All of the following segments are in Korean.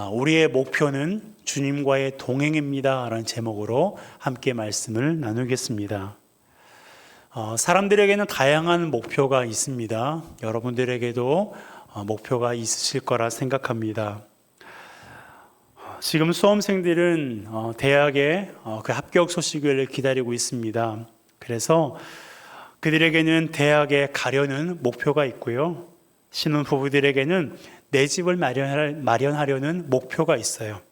우리의 목표는 주님과의 동행입니다 라는 제목으로 함께 말씀을 나누겠습니다. 사람들에게는 다양한 목표가 있습니다. 여러분들에게도 목표가 있으실 거라 생각합니다. 지금 수험생들은 대학의 그 합격 소식을 기다리고 있습니다. 그래서 그들에게는 대학에 가려는 목표가 있고요. 신혼부부들에게는 내 집을 마련하려는 목표가 있어요.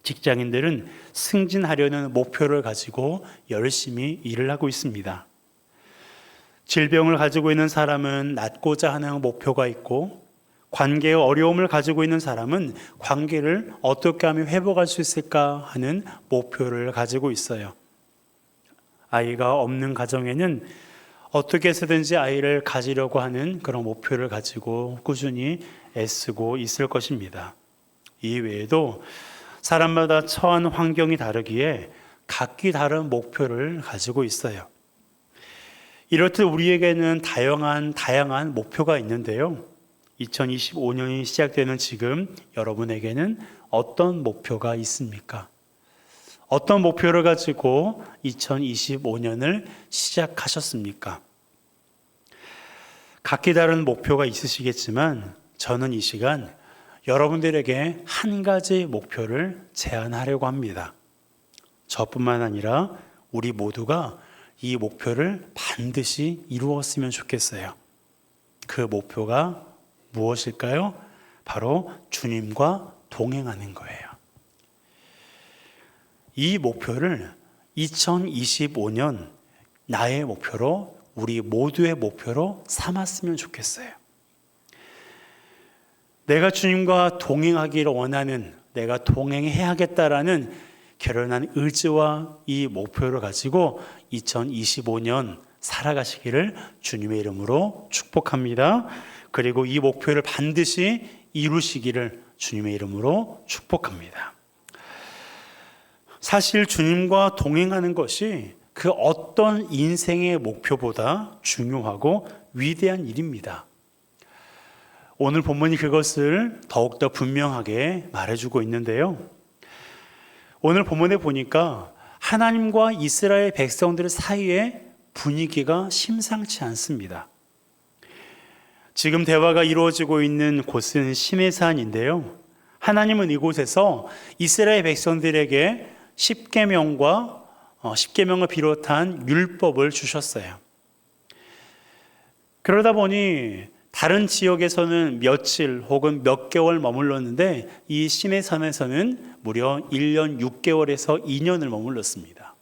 직장인들은 승진하려는 목표를 가지고 열심히 일을 하고 있습니다. 질병을 가지고 있는 사람은 낫고자 하는 목표가 있고, 관계의 어려움을 가지고 있는 사람은 관계를 어떻게 하면 회복할 수 있을까 하는 목표를 가지고 있어요. 아이가 없는 가정에는 어떻게 해서든지 아이를 가지려고 하는 그런 목표를 가지고 꾸준히 애쓰고 있을 것입니다. 이 외에도 사람마다 처한 환경이 다르기에 각기 다른 목표를 가지고 있어요. 이렇듯 우리에게는 다양한 목표가 있는데요. 2025년이 시작되는 지금 여러분에게는 어떤 목표가 있습니까? 어떤 목표를 가지고 2025년을 시작하셨습니까? 각기 다른 목표가 있으시겠지만 저는 이 시간 여러분들에게 한 가지 목표를 제안하려고 합니다. 저뿐만 아니라 우리 모두가 이 목표를 반드시 이루었으면 좋겠어요. 그 목표가 무엇일까요? 바로 주님과 동행하는 거예요. 이 목표를 2025년 나의 목표로, 우리 모두의 목표로 삼았으면 좋겠어요. 내가 주님과 동행하기를 원하는, 내가 동행해야겠다라는 결연한 의지와 이 목표를 가지고 2025년 살아가시기를 주님의 이름으로 축복합니다. 그리고 이 목표를 반드시 이루시기를 주님의 이름으로 축복합니다. 사실 주님과 동행하는 것이 그 어떤 인생의 목표보다 중요하고 위대한 일입니다. 오늘 본문이 그것을 더욱더 분명하게 말해주고 있는데요. 오늘 본문에 보니까 하나님과 이스라엘 백성들 사이에 분위기가 심상치 않습니다. 지금 대화가 이루어지고 있는 곳은 시내산인데요. 하나님은 이곳에서 이스라엘 백성들에게 십계명을 비롯한 율법을 주셨어요. 그러다 보니 다른 지역에서는 며칠 혹은 몇 개월 머물렀는데 이 시내산에서는 무려 1년 6개월에서 2년을 머물렀습니다.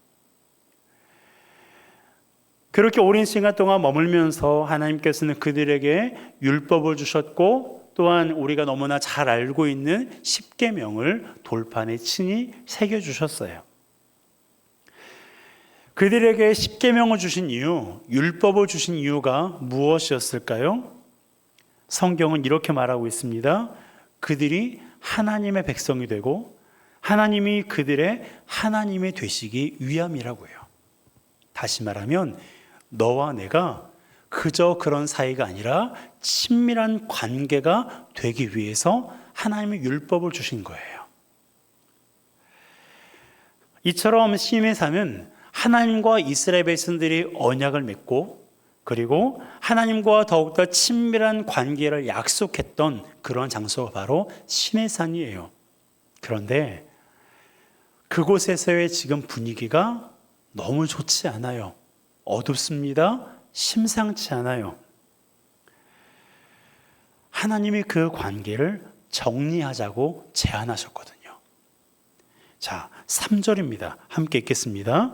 그렇게 오랜 시간 동안 머물면서 하나님께서는 그들에게 율법을 주셨고, 또한 우리가 너무나 잘 알고 있는 십계명을 돌판에 친히 새겨주셨어요. 그들에게 십계명을 주신 이유, 율법을 주신 이유가 무엇이었을까요? 성경은 이렇게 말하고 있습니다. 그들이 하나님의 백성이 되고 하나님이 그들의 하나님이 되시기 위함이라고요. 다시 말하면 너와 내가 그저 그런 사이가 아니라 친밀한 관계가 되기 위해서 하나님의 율법을 주신 거예요. 이처럼 시내산은 하나님과 이스라엘 백성들이 언약을 맺고, 그리고 하나님과 더욱더 친밀한 관계를 약속했던 그런 장소가 바로 시내산이에요. 그런데 그곳에서의 지금 분위기가 너무 좋지 않아요. 어둡습니다. 심상치 않아요. 하나님이 그 관계를 정리하자고 제안하셨거든요. 자, 3절입니다. 함께 읽겠습니다.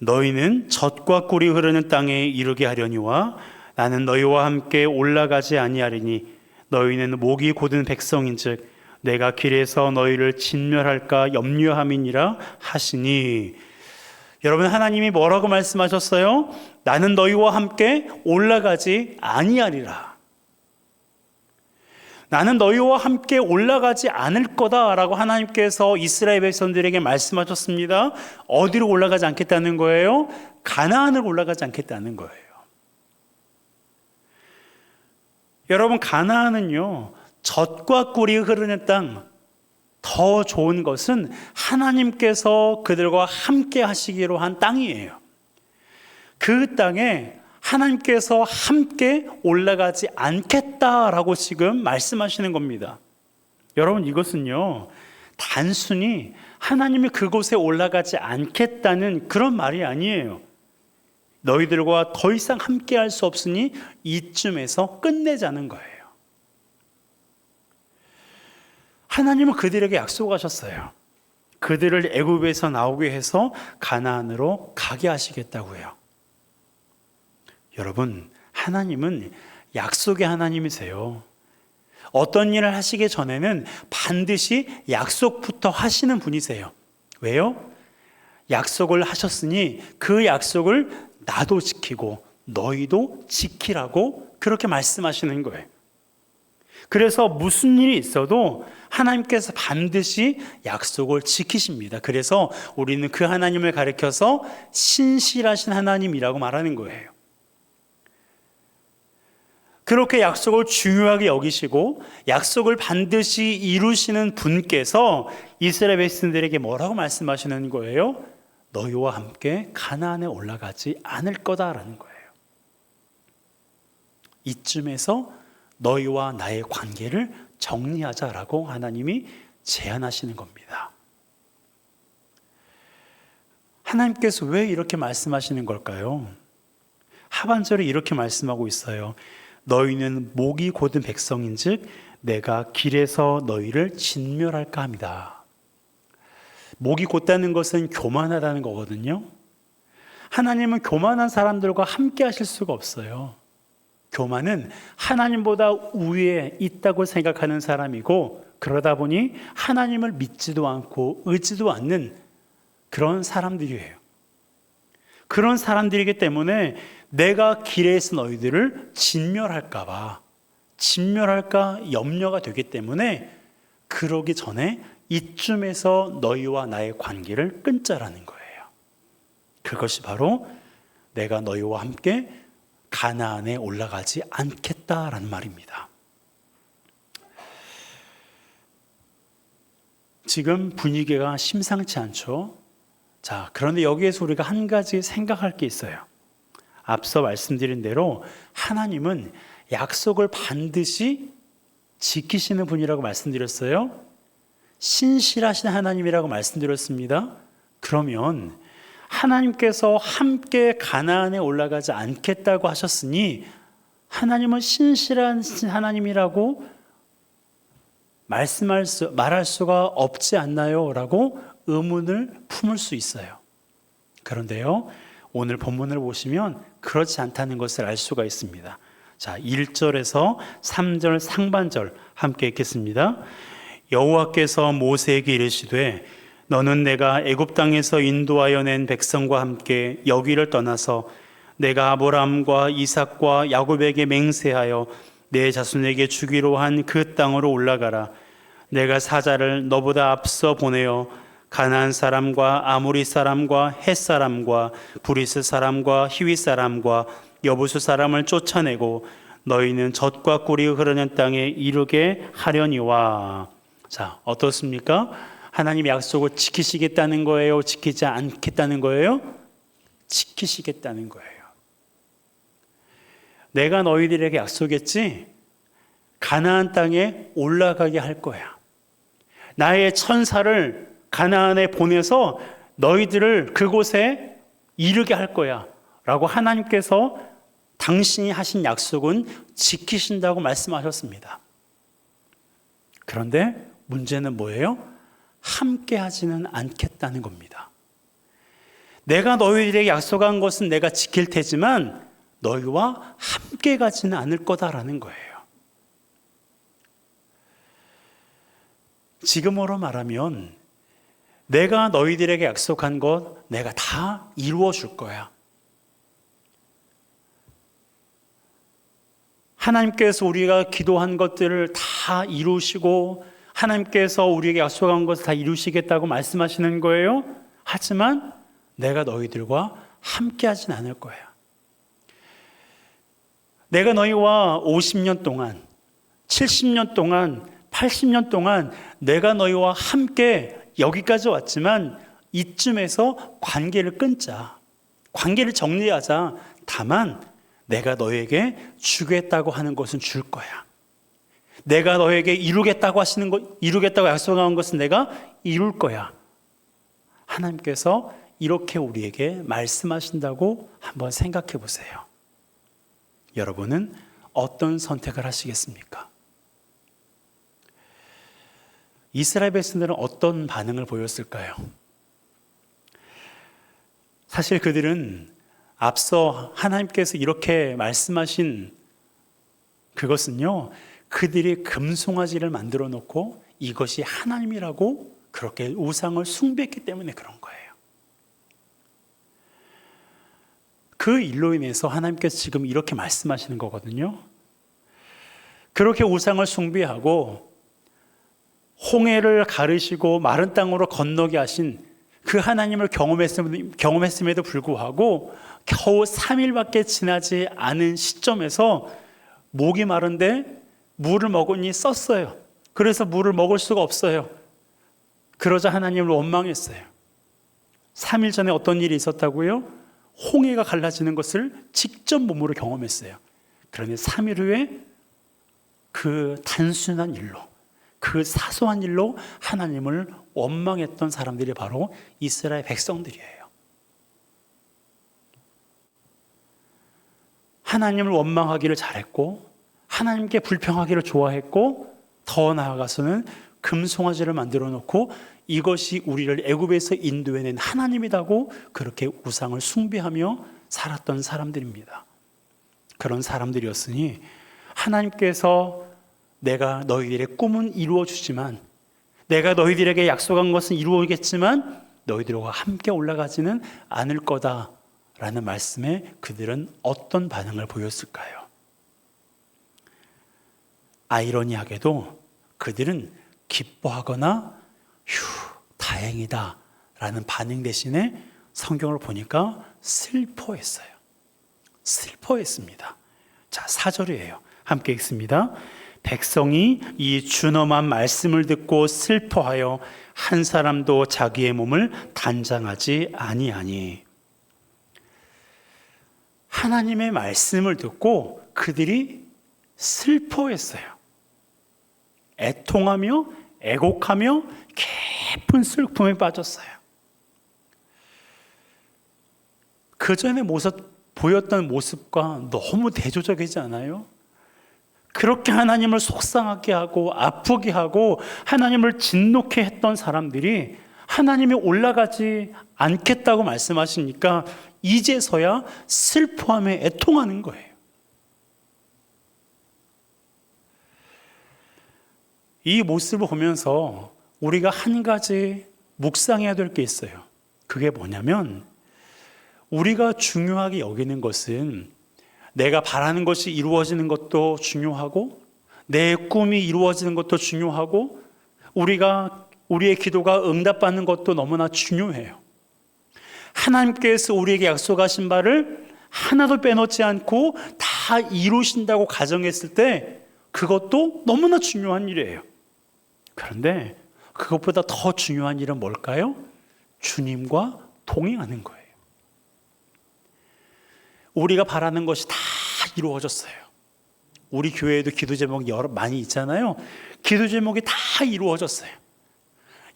너희는 젖과 꿀이 흐르는 땅에 이르게 하려니와 나는 너희와 함께 올라가지 아니하리니 너희는 목이 곧은 백성인즉 내가 길에서 너희를 진멸할까 염려함이니라 하시니. 여러분, 하나님이 뭐라고 말씀하셨어요? 나는 너희와 함께 올라가지 아니하리라. 나는 너희와 함께 올라가지 않을 거다라고 하나님께서 이스라엘 백성들에게 말씀하셨습니다. 어디로 올라가지 않겠다는 거예요? 가나안을 올라가지 않겠다는 거예요. 여러분, 가나안은요, 젖과 꿀이 흐르는 땅, 더 좋은 것은 하나님께서 그들과 함께 하시기로 한 땅이에요. 그 땅에 하나님께서 함께 올라가지 않겠다라고 지금 말씀하시는 겁니다. 여러분, 이것은요, 단순히 하나님이 그곳에 올라가지 않겠다는 그런 말이 아니에요. 너희들과 더 이상 함께 할 수 없으니 이쯤에서 끝내자는 거예요. 하나님은 그들에게 약속하셨어요. 그들을 애굽에서 나오게 해서 가나안으로 가게 하시겠다고요. 여러분, 하나님은 약속의 하나님이세요. 어떤 일을 하시기 전에는 반드시 약속부터 하시는 분이세요. 왜요? 약속을 하셨으니 그 약속을 나도 지키고 너희도 지키라고 그렇게 말씀하시는 거예요. 그래서 무슨 일이 있어도 하나님께서 반드시 약속을 지키십니다. 그래서 우리는 그 하나님을 가리켜서 신실하신 하나님이라고 말하는 거예요. 그렇게 약속을 중요하게 여기시고 약속을 반드시 이루시는 분께서 이스라엘 백성들에게 뭐라고 말씀하시는 거예요? 너희와 함께 가나안에 올라가지 않을 거다라는 거예요. 이쯤에서 너희와 나의 관계를 정리하자라고 하나님이 제안하시는 겁니다. 하나님께서 왜 이렇게 말씀하시는 걸까요? 하반절에 이렇게 말씀하고 있어요. 너희는 목이 곧은 백성인즉 내가 길에서 너희를 진멸할까 합니다. 목이 곧다는 것은 교만하다는 거거든요. 하나님은 교만한 사람들과 함께 하실 수가 없어요. 교만은 하나님보다 위에 있다고 생각하는 사람이고, 그러다 보니 하나님을 믿지도 않고 의지도 않는 그런 사람들이에요. 그런 사람들이기 때문에 내가 길에서 너희들을 진멸할까 염려가 되기 때문에 그러기 전에 이쯤에서 너희와 나의 관계를 끊자라는 거예요. 그것이 바로 내가 너희와 함께 가나안에 올라가지 않겠다라는 말입니다. 지금 분위기가 심상치 않죠? 자, 그런데 여기에서 우리가 한 가지 생각할 게 있어요. 앞서 말씀드린 대로 하나님은 약속을 반드시 지키시는 분이라고 말씀드렸어요. 신실하신 하나님이라고 말씀드렸습니다. 그러면 하나님께서 함께 가나안에 올라가지 않겠다고 하셨으니 하나님은 신실한 하나님이라고 말할 수가 없지 않나요? 라고 의문을 품을 수 있어요. 그런데요, 오늘 본문을 보시면 그렇지 않다는 것을 알 수가 있습니다. 자, 1절에서 3절 상반절 함께 읽겠습니다. 여호와께서 모세에게 이르시되 너는 내가 애굽 땅에서 인도하여 낸 백성과 함께 여기를 떠나서 내가 아브라함과 이삭과 야곱에게 맹세하여 내 자손에게 주기로 한 그 땅으로 올라가라. 내가 사자를 너보다 앞서 보내어 가나안 사람과 아모리 사람과 헷 사람과 브리스 사람과 히위 사람과 여부수 사람을 쫓아내고 너희는 젖과 꿀이 흐르는 땅에 이르게 하려니와. 자, 어떻습니까? 하나님 약속을 지키시겠다는 거예요? 지키지 않겠다는 거예요? 지키시겠다는 거예요. 내가 너희들에게 약속했지? 가나안 땅에 올라가게 할 거야. 나의 천사를 가나안에 보내서 너희들을 그곳에 이르게 할 거야 라고 하나님께서 당신이 하신 약속은 지키신다고 말씀하셨습니다. 그런데 문제는 뭐예요? 함께 하지는 않겠다는 겁니다. 내가 너희들에게 약속한 것은 내가 지킬 테지만 너희와 함께 가지는 않을 거다라는 거예요. 지금으로 말하면 내가 너희들에게 약속한 것 내가 다 이루어 줄 거야. 하나님께서 우리가 기도한 것들을 다 이루시고 하나님께서 우리에게 약속한 것을 다 이루시겠다고 말씀하시는 거예요. 하지만 내가 너희들과 함께 하진 않을 거야. 내가 너희와 50년 동안 70년 동안 80년 동안 내가 너희와 함께 여기까지 왔지만 이쯤에서 관계를 끊자. 관계를 정리하자. 다만 내가 너에게 주겠다고 하는 것은 줄 거야. 내가 너에게 이루겠다고 약속한 것은 내가 이룰 거야. 하나님께서 이렇게 우리에게 말씀하신다고 한번 생각해 보세요. 여러분은 어떤 선택을 하시겠습니까? 이스라엘 백성들은 어떤 반응을 보였을까요? 사실 그들은 앞서 하나님께서 이렇게 말씀하신 그것은요, 그들이 금송아지를 만들어 놓고 이것이 하나님이라고 그렇게 우상을 숭배했기 때문에 그런 거예요. 그 일로 인해서 하나님께서 지금 이렇게 말씀하시는 거거든요. 그렇게 우상을 숭배하고 홍해를 가르시고 마른 땅으로 건너게 하신 그 하나님을 경험했음에도 불구하고 겨우 3일밖에 지나지 않은 시점에서 목이 마른데 물을 먹으니 썼어요. 그래서 물을 먹을 수가 없어요. 그러자 하나님을 원망했어요. 3일 전에 어떤 일이 있었다고요? 홍해가 갈라지는 것을 직접 몸으로 경험했어요. 그런데 3일 후에 그 단순한 일로, 그 사소한 일로 하나님을 원망했던 사람들이 바로 이스라엘 백성들이에요. 하나님을 원망하기를 잘했고 하나님께 불평하기를 좋아했고 더 나아가서는 금송아지를 만들어 놓고 이것이 우리를 애굽에서 인도해낸 하나님이라고 그렇게 우상을 숭배하며 살았던 사람들입니다. 그런 사람들이었으니 하나님께서 내가 너희들의 꿈은 이루어 주지만, 내가 너희들에게 약속한 것은 이루어지겠지만 너희들과 함께 올라가지는 않을 거다라는 말씀에 그들은 어떤 반응을 보였을까요? 아이러니하게도 그들은 기뻐하거나 다행이다 라는 반응 대신에 성경을 보니까 슬퍼했어요. 슬퍼했습니다. 자, 4절이에요. 함께 읽습니다. 백성이 이 준엄한 말씀을 듣고 슬퍼하여 한 사람도 자기의 몸을 단장하지 아니하니. 하나님의 말씀을 듣고 그들이 슬퍼했어요. 애통하며 애곡하며 깊은 슬픔에 빠졌어요. 그 전에 보였던 모습과 너무 대조적이지 않아요? 그렇게 하나님을 속상하게 하고 아프게 하고 하나님을 진노케 했던 사람들이 하나님이 올라가지 않겠다고 말씀하시니까 이제서야 슬퍼하며 애통하는 거예요. 이 모습을 보면서 우리가 한 가지 묵상해야 될 게 있어요. 그게 뭐냐면 우리가 중요하게 여기는 것은 내가 바라는 것이 이루어지는 것도 중요하고 내 꿈이 이루어지는 것도 중요하고 우리의 기도가 응답받는 것도 너무나 중요해요. 하나님께서 우리에게 약속하신 바를 하나도 빼놓지 않고 다 이루신다고 가정했을 때 그것도 너무나 중요한 일이에요. 그런데 그것보다 더 중요한 일은 뭘까요? 주님과 동행하는 거예요. 우리가 바라는 것이 다 이루어졌어요. 우리 교회에도 기도 제목이 많이 있잖아요. 기도 제목이 다 이루어졌어요.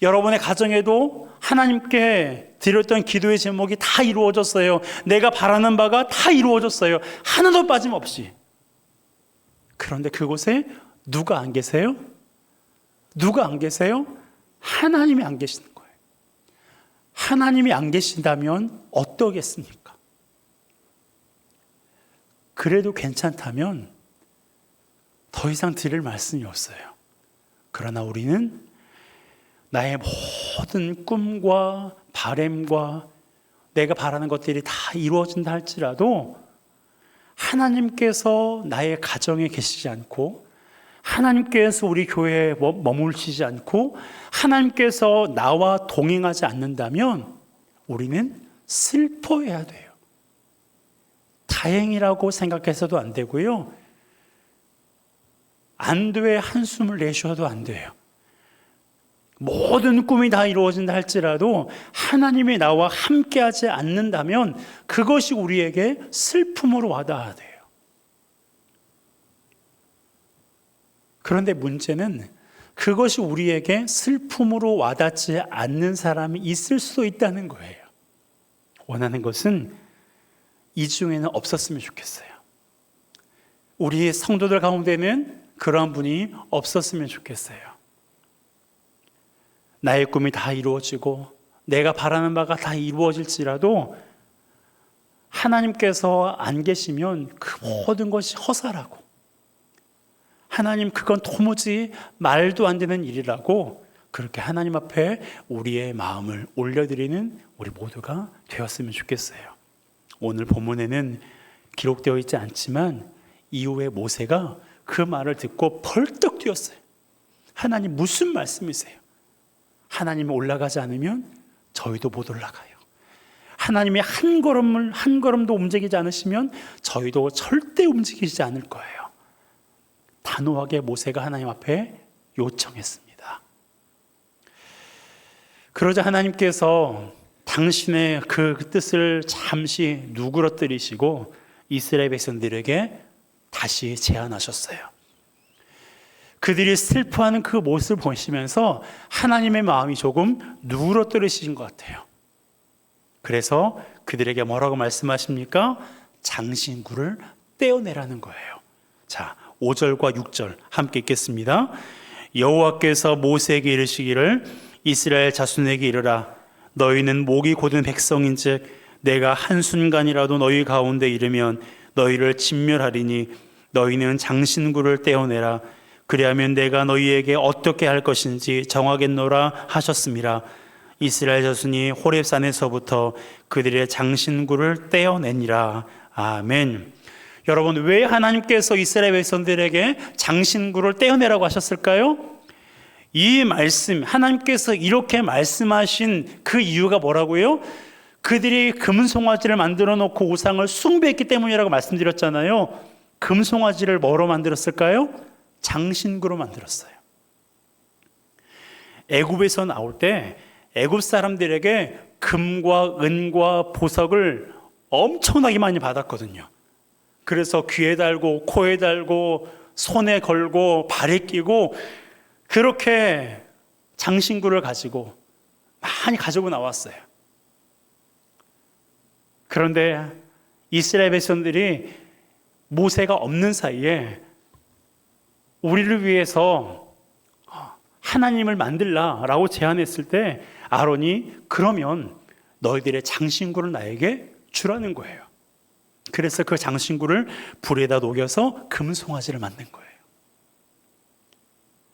여러분의 가정에도 하나님께 드렸던 기도의 제목이 다 이루어졌어요. 내가 바라는 바가 다 이루어졌어요. 하나도 빠짐없이. 그런데 그곳에 누가 안 계세요? 누가 안 계세요? 하나님이 안 계시는 거예요. 하나님이 안 계신다면 어떠겠습니까? 그래도 괜찮다면 더 이상 드릴 말씀이 없어요. 그러나 우리는 나의 모든 꿈과 바램과 내가 바라는 것들이 다 이루어진다 할지라도 하나님께서 나의 가정에 계시지 않고 하나님께서 우리 교회에 머물시지 않고 하나님께서 나와 동행하지 않는다면 우리는 슬퍼해야 돼요. 다행이라고 생각해서도 안 되고요. 안도의 한숨을 내쉬어도 안 돼요. 모든 꿈이 다 이루어진다 할지라도 하나님이 나와 함께하지 않는다면 그것이 우리에게 슬픔으로 와닿아야 돼요. 그런데 문제는 그것이 우리에게 슬픔으로 와닿지 않는 사람이 있을 수도 있다는 거예요. 원하는 것은 이 중에는 없었으면 좋겠어요. 우리 성도들 가운데는 그러한 분이 없었으면 좋겠어요. 나의 꿈이 다 이루어지고 내가 바라는 바가 다 이루어질지라도 하나님께서 안 계시면 그 모든 것이 허사라고, 하나님 그건 도무지 말도 안 되는 일이라고, 그렇게 하나님 앞에 우리의 마음을 올려드리는 우리 모두가 되었으면 좋겠어요. 오늘 본문에는 기록되어 있지 않지만 이후에 모세가 그 말을 듣고 벌떡 뛰었어요. 하나님 무슨 말씀이세요? 하나님이 올라가지 않으면 저희도 못 올라가요. 하나님이 한 걸음도 움직이지 않으시면 저희도 절대 움직이지 않을 거예요. 단호하게 모세가 하나님 앞에 요청했습니다. 그러자 하나님께서 당신의 그 뜻을 잠시 누그러뜨리시고 이스라엘 백성들에게 다시 제안하셨어요. 그들이 슬퍼하는 그 모습을 보시면서 하나님의 마음이 조금 누그러뜨리신 것 같아요. 그래서 그들에게 뭐라고 말씀하십니까? 장신구를 떼어내라는 거예요. 자, 5절과 6절 함께 읽겠습니다. 여호와께서 모세에게 이르시기를 이스라엘 자손에게 이르라. 너희는 목이 곧은 백성인즉 내가 한순간이라도 너희 가운데 이르면 너희를 진멸하리니 너희는 장신구를 떼어내라. 그리하면 내가 너희에게 어떻게 할 것인지 정하겠노라 하셨습니다. 이스라엘 자손이 호렙산에서부터 그들의 장신구를 떼어내니라. 아멘. 여러분, 왜 하나님께서 이스라엘 백성들에게 장신구를 떼어내라고 하셨을까요? 이 말씀, 하나님께서 이렇게 말씀하신 그 이유가 뭐라고요? 그들이 금송아지를 만들어 놓고 우상을 숭배했기 때문이라고 말씀드렸잖아요. 금송아지를 뭐로 만들었을까요? 장신구로 만들었어요. 애굽에서 나올 때 애굽 사람들에게 금과 은과 보석을 엄청나게 많이 받았거든요. 그래서 귀에 달고 코에 달고 손에 걸고 발에 끼고 그렇게 장신구를 가지고 많이 가지고 나왔어요. 그런데 이스라엘 백성들이 모세가 없는 사이에 우리를 위해서 하나님을 만들라라고 제안했을 때 아론이 그러면 너희들의 장신구를 나에게 주라는 거예요. 그래서 그 장신구를 불에다 녹여서 금송아지를 만든 거예요.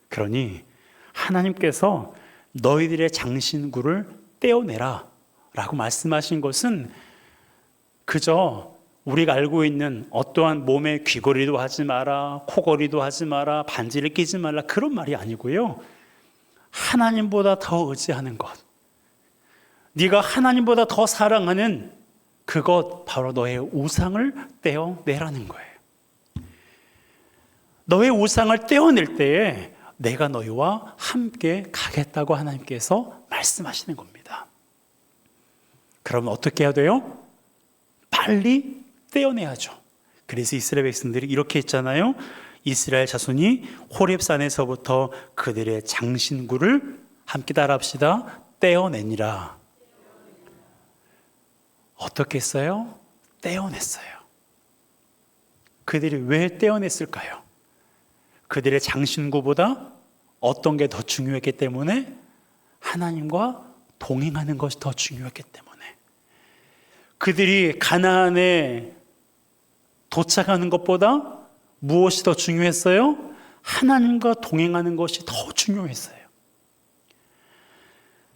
그러니 하나님께서 너희들의 장신구를 떼어내라 라고 말씀하신 것은 그저 우리가 알고 있는 어떠한 몸에 귀걸이도 하지 마라, 코걸이도 하지 마라, 반지를 끼지 말라 그런 말이 아니고요. 하나님보다 더 의지하는 것, 네가 하나님보다 더 사랑하는 그것, 바로 너의 우상을 떼어내라는 거예요. 너의 우상을 떼어낼 때에 내가 너희와 함께 가겠다고 하나님께서 말씀하시는 겁니다. 그러면 어떻게 해야 돼요? 빨리 떼어내야죠. 그래서 이스라엘 백성들이 이렇게 했잖아요. 이스라엘 자손이 호렙산에서부터 그들의 장신구를 함께 따라합시다. 떼어내니라. 어떻게 했어요? 떼어냈어요. 그들이 왜 떼어냈을까요? 그들의 장신구보다 어떤 게 더 중요했기 때문에? 하나님과 동행하는 것이 더 중요했기 때문에. 그들이 가나안에 도착하는 것보다 무엇이 더 중요했어요? 하나님과 동행하는 것이 더 중요했어요.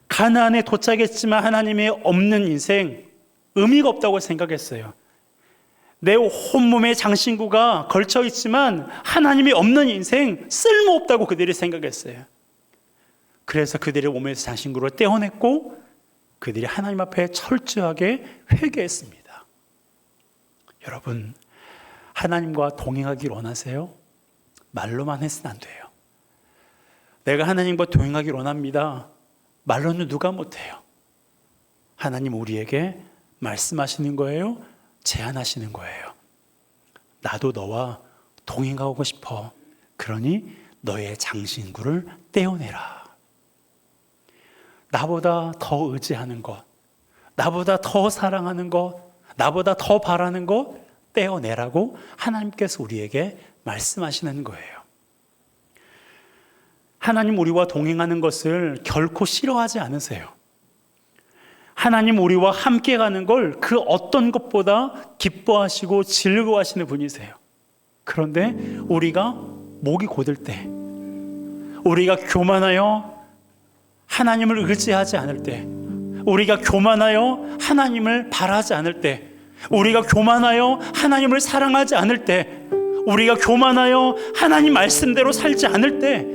가나안에 도착했지만 하나님이 없는 인생, 의미가 없다고 생각했어요. 내 온몸에 장신구가 걸쳐 있지만 하나님이 없는 인생 쓸모없다고 그들이 생각했어요. 그래서 그들의 몸에서 장신구를 떼어냈고 그들이 하나님 앞에 철저하게 회개했습니다. 여러분, 하나님과 동행하길 원하세요? 말로만 해서는 안 돼요. 내가 하나님과 동행하기를 원합니다. 말로는 누가 못해요. 하나님 우리에게 말씀하시는 거예요. 제안하시는 거예요. 나도 너와 동행하고 싶어. 그러니 너의 장신구를 떼어내라. 나보다 더 의지하는 것, 나보다 더 사랑하는 것, 나보다 더 바라는 것 떼어내라고 하나님께서 우리에게 말씀하시는 거예요. 하나님 우리와 동행하는 것을 결코 싫어하지 않으세요. 하나님 우리와 함께 가는 걸 그 어떤 것보다 기뻐하시고 즐거워하시는 분이세요. 그런데 우리가 목이 곧을 때, 우리가 교만하여 하나님을 의지하지 않을 때, 우리가 교만하여 하나님을 바라지 않을 때, 우리가 교만하여 하나님을 사랑하지 않을 때, 우리가 교만하여 하나님 말씀대로 살지 않을 때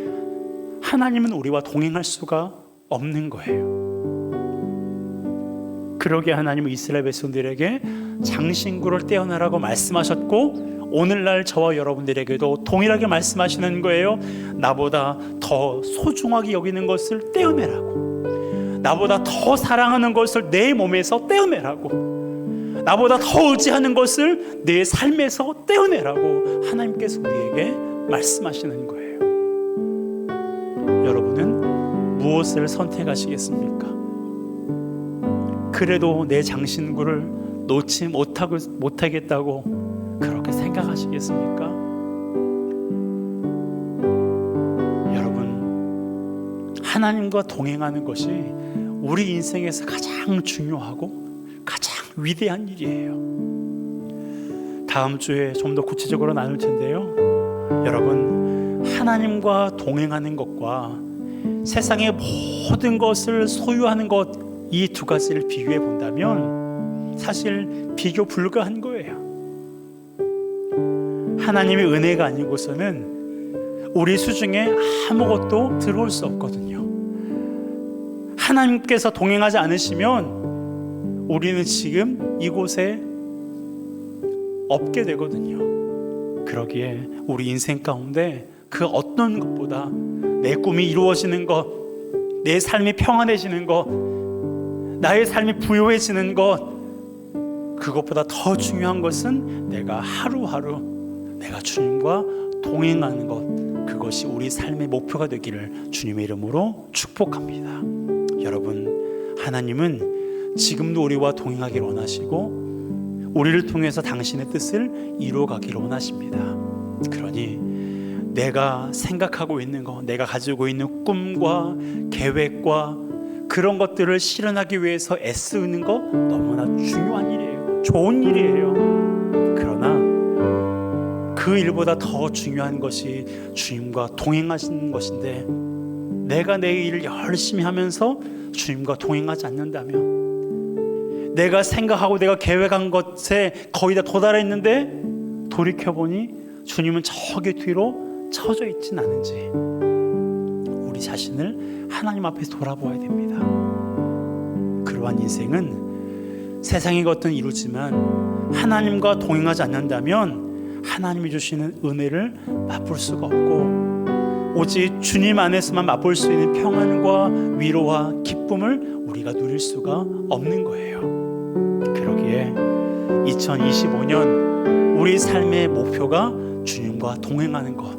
하나님은 우리와 동행할 수가 없는 거예요. 그러기에 하나님은 이스라엘 백성들에게 장신구를 떼어내라고 말씀하셨고, 오늘날 저와 여러분들에게도 동일하게 말씀하시는 거예요. 나보다 더 소중하게 여기는 것을 떼어내라고, 나보다 더 사랑하는 것을 내 몸에서 떼어내라고, 나보다 더 의지하는 것을 내 삶에서 떼어내라고 하나님께서 우리에게 말씀하시는 거예요. 여러분은 무엇을 선택하시겠습니까? 그래도 내 장신구를 놓지 못하겠다고 그렇게 생각하시겠습니까? 여러분, 하나님과 동행하는 것이 우리 인생에서 가장 중요하고 가장 위대한 일이에요. 다음 주에 좀 더 구체적으로 나눌 텐데요. 여러분, 하나님과 동행하는 것과 세상의 모든 것을 소유하는 것, 이 두 가지를 비교해 본다면 사실 비교 불가한 거예요. 하나님의 은혜가 아니고서는 우리 수중에 아무것도 들어올 수 없거든요. 하나님께서 동행하지 않으시면 우리는 지금 이곳에 없게 되거든요. 그러기에 우리 인생 가운데 그 어떤 것보다 내 꿈이 이루어지는 것, 내 삶이 평안해지는 것, 나의 삶이 부요해지는 것, 그것보다 더 중요한 것은 내가 하루하루 내가 주님과 동행하는 것, 그것이 우리 삶의 목표가 되기를 주님의 이름으로 축복합니다. 여러분, 하나님은 지금도 우리와 동행하기를 원하시고 우리를 통해서 당신의 뜻을 이루어가기를 원하십니다. 그러니 내가 생각하고 있는 것, 내가 가지고 있는 꿈과 계획과 그런 것들을 실현하기 위해서 애쓰는 것 너무나 중요한 일이에요. 좋은 일이에요. 그러나 그 일보다 더 중요한 것이 주님과 동행하시는 것인데, 내가 내 일을 열심히 하면서 주님과 동행하지 않는다면, 내가 생각하고 내가 계획한 것에 거의 다 도달했는데 돌이켜보니 주님은 저기 뒤로 처져 있진 않은지, 우리 자신을 하나님 앞에서 돌아보아야 됩니다. 그러한 인생은 세상의 것들은 이루지만 하나님과 동행하지 않는다면 하나님이 주시는 은혜를 맛볼 수가 없고, 오직 주님 안에서만 맛볼 수 있는 평안과 위로와 기쁨을 우리가 누릴 수가 없는 거예요. 그러기에 2025년 우리 삶의 목표가 주님과 동행하는 것,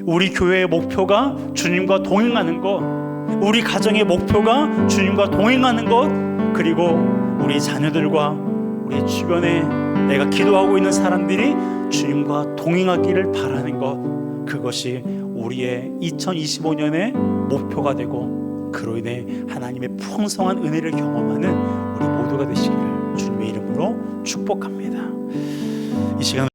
우리 교회의 목표가 주님과 동행하는 것, 우리 가정의 목표가 주님과 동행하는 것, 그리고 우리 자녀들과 우리 주변에 내가 기도하고 있는 사람들이 주님과 동행하기를 바라는 것, 그것이 우리의 2025년의 목표가 되고 그로 인해 하나님의 풍성한 은혜를 경험하는 우리 모두가 되시기를 주님의 이름으로 축복합니다. 이 시간